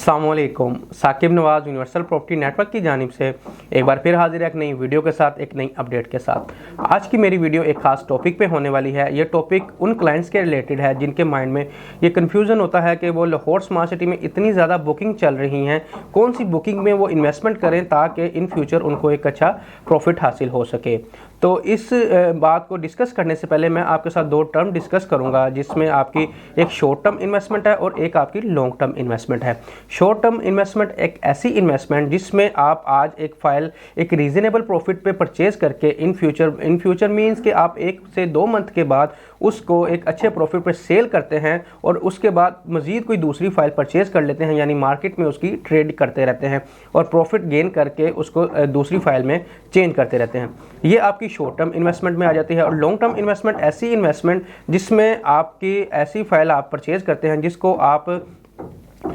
अस्सलामुअलैकुम। साकिब नवाज़ universal property network की जानिब से एक बार फिर हाजिर है एक नई वीडियो के साथ, एक नई अपडेट के साथ। आज की मेरी वीडियो एक खास टॉपिक पे होने वाली है। ये टॉपिक उन क्लाइंट्स के रिलेटेड है जिनके माइंड में ये कन्फ्यूज़न होता है कि वो लाहौर स्मार्ट सिटी में इतनी ज़्यादा बुकिंग चल रही हैं, कौन सी बुकिंग में वो इन्वेस्टमेंट करें ताकि इन फ्यूचर उनको एक अच्छा प्रॉफिट हासिल हो सके। तो इस बात को डिस्कस करने से पहले मैं आपके साथ दो टर्म डिस्कस करूंगा, जिसमें आपकी एक शॉर्ट टर्म इन्वेस्टमेंट है और एक आपकी लॉन्ग टर्म इन्वेस्टमेंट है। शॉर्ट टर्म इन्वेस्टमेंट एक ऐसी इन्वेस्टमेंट जिसमें आप आज एक फाइल एक रीजनेबल प्रॉफिट पे परचेज करके इन फ्यूचर मींस कि आप 1 से 2 मंथ के बाद उसको एक अच्छे प्रॉफिट पे सेल करते हैं और उसके बाद मजीद कोई दूसरी फाइल परचेज कर लेते हैं, यानी मार्केट में उसकी ट्रेड करते रहते हैं और प्रॉफिट गेन करके उसको दूसरी फाइल में चेंज करते रहते हैं। ये आपकी शॉर्ट टर्म इन्वेस्टमेंट में आ जाती है। और लॉन्ग टर्म इन्वेस्टमेंट ऐसी इन्वेस्टमेंट जिसमें आपकी ऐसी फाइल आप परचेज करते हैं जिसको आप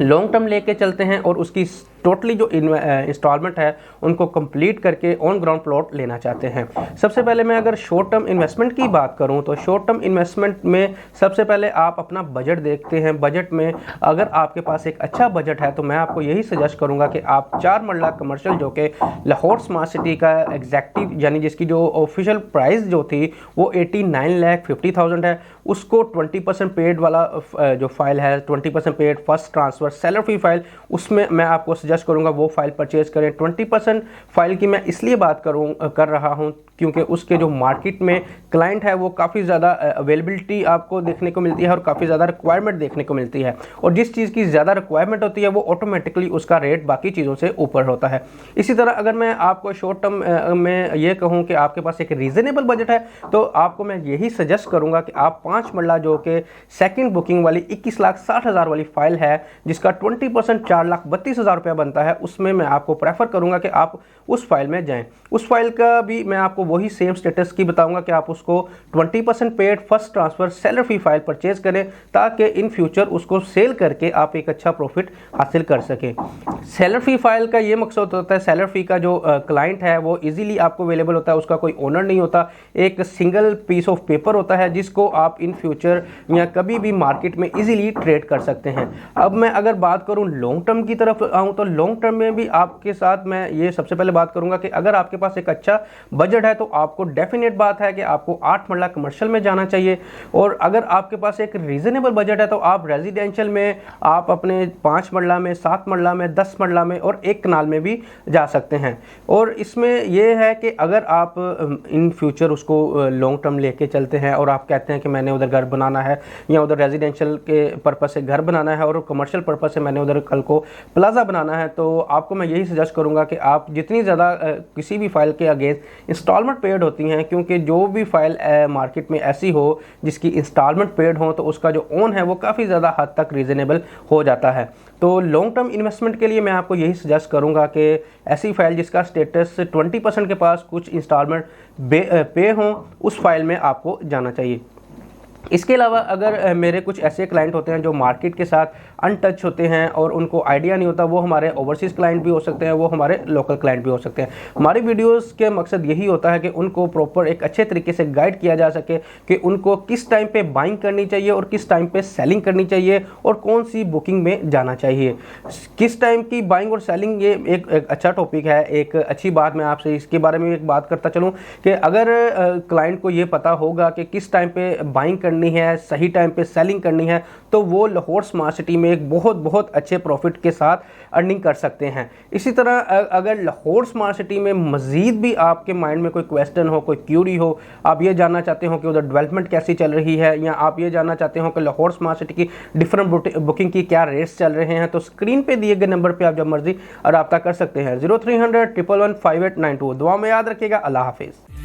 लॉन्ग टर्म लेके चलते हैं और उसकी टोटली जो इंस्टॉलमेंट है उनको कंप्लीट करके ऑन ग्राउंड प्लॉट लेना चाहते हैं। सबसे पहले मैं अगर शॉर्ट टर्म इन्वेस्टमेंट की बात करूं तो शॉर्ट टर्म इन्वेस्टमेंट में सबसे पहले आप अपना बजट देखते हैं। बजट में अगर आपके पास एक अच्छा बजट है तो मैं आपको यही सजेस्ट करूंगा कि आप 4 मरला कमर्शियल, जो कि लाहौर स्मार्ट सिटी का एग्जैक्टिव यानी जिसकी जो ऑफिशियल प्राइस जो थी वो 89,50,000 है, उसको 20% पेड वाला जो फाइल है, 20% पेड फर्स्ट ट्रांसफर सेलर फी फाइल, उसमें मैं आपको सजेस्ट करूंगा वो फाइल परचेज करें। 20% फाइल की मैं इसलिए बात कर रहा हूं क्योंकि उसके जो मार्केट में क्लाइंट है वो काफ़ी ज़्यादा अवेलेबिलिटी आपको देखने को मिलती है और काफ़ी ज़्यादा रिक्वायरमेंट देखने को मिलती है, और जिस चीज़ की ज़्यादा रिक्वायरमेंट होती है वो ऑटोमेटिकली उसका रेट बाकी चीज़ों से ऊपर होता है। इसी तरह अगर मैं आपको शॉर्ट टर्म में ये कहूँ कि आपके पास एक रीजनेबल बजट है तो आपको मैं यही सजेस्ट करूँगा कि आप 5 मरला, जो कि सेकेंड बुकिंग वाली 21,60,000 वाली फाइल है जिसका 20% 4,32,000 रुपया बनता है, उसमें मैं आपको प्रेफर करूँगा कि आप उस फाइल में जाएँ। उस फाइल का भी मैं आपको वही सेम स्टेटस की बताऊंगा कि आप उसको 20% पेड फर्स्ट ट्रांसफर सेलर फी फाइल परचेज करें ताकि इन फ्यूचर उसको सेल करके आप एक अच्छा प्रॉफिट हासिल कर सकें। सेलर फी फाइल का ये मकसद होता है, सेलर फी का जो क्लाइंट है वो इजीली आपको अवेलेबल होता है, उसका कोई ओनर नहीं होता, एक सिंगल पीस ऑफ पेपर होता है जिसको आप इन फ्यूचर या कभी भी मार्केट में इजीली ट्रेड कर सकते हैं। अब मैं अगर बात करूँ लॉन्ग टर्म की तरफ आऊँ तो लॉन्ग टर्म में भी आपके साथ मैं ये सबसे पहले बात करूँगा कि अगर आपके पास एक अच्छा बजट है तो आपको डेफिनेट बात है कि आपको 8 मरला कमर्शियल में जाना चाहिए, और अगर आपके पास एक रीजनेबल बजट है तो आप रेजिडेंशियल में आप अपने 5 मरला में, 7 मरला में, 10 मरला में और 1 कनाल में भी जा सकते हैं। और इसमें यह है कि अगर आप इन फ्यूचर उसको लॉन्ग टर्म लेके चलते हैं और आप कहते हैं कि मैंने उधर घर बनाना है या उधर रेजिडेंशियल के पर्पज़ से घर बनाना है और कमर्शियल पर्पज़ से मैंने उधर कल को प्लाजा बनाना है, तो आपको मैं यही सजेस्ट करूँगा कि आप जितनी ज़्यादा किसी भी फाइल के अगेंस्ट इंस्टॉलमेंट पेड होती हैं, क्योंकि जो भी फाइल मार्केट में ऐसी हो जिसकी इंस्टॉलमेंट पेड हो तो उसका जो ओन है वो काफ़ी ज़्यादा हद तक रीजनेबल हो जाता है। तो लॉन्ग टर्म इन्वेस्टमेंट के लिए मैं आपको यही सजेस्ट करूंगा कि ऐसी फाइल जिसका स्टेटस 20% के पास कुछ इंस्टॉलमेंट पे हो उस फाइल में आपको जाना चाहिए। इसके अलावा अगर मेरे कुछ ऐसे क्लाइंट होते हैं जो मार्केट के साथ अनटच होते हैं और उनको आइडिया नहीं होता, वो हमारे ओवरसीज़ क्लाइंट भी हो सकते हैं, वो हमारे लोकल क्लाइंट भी हो सकते हैं। हमारी वीडियोस के मकसद यही होता है कि उनको प्रॉपर एक अच्छे तरीके से गाइड किया जा सके कि उनको किस टाइम पे बाइंग करनी चाहिए और किस टाइम पे सेलिंग करनी चाहिए और कौन सी बुकिंग में जाना चाहिए। किस टाइम की बाइंग और सेलिंग ये एक अच्छा टॉपिक है। एक अच्छी बात मैं आपसे इसके बारे में एक बात करता चलूँ कि अगर क्लाइंट को ये पता होगा कि किस टाइम पे बाइंग करनी है, सही टाइम पे सेलिंग करनी है, तो वो लाहौर स्मार्ट सिटी में एक बहुत अच्छे प्रॉफिट के साथ अर्निंग कर सकते हैं। इसी तरह अगर लाहौर स्मार्ट सिटी में मज़ीद भी आपके माइंड में कोई क्वेश्चन हो, कोई क्यूरी हो, आप ये जानना चाहते हो कि उधर डेवलपमेंट कैसी चल रही है, या आप ये जानना चाहते हो कि लाहौर स्मार्ट सिटी की डिफरेंट बुकिंग की क्या रेट्स चल रहे हैं, तो स्क्रीन पे दिए गए नंबर पर आप जब मर्जी रब्ता कर सकते हैं। 0300 111 5892। दुआ में याद रखिएगा। अल्लाह हाफिज़।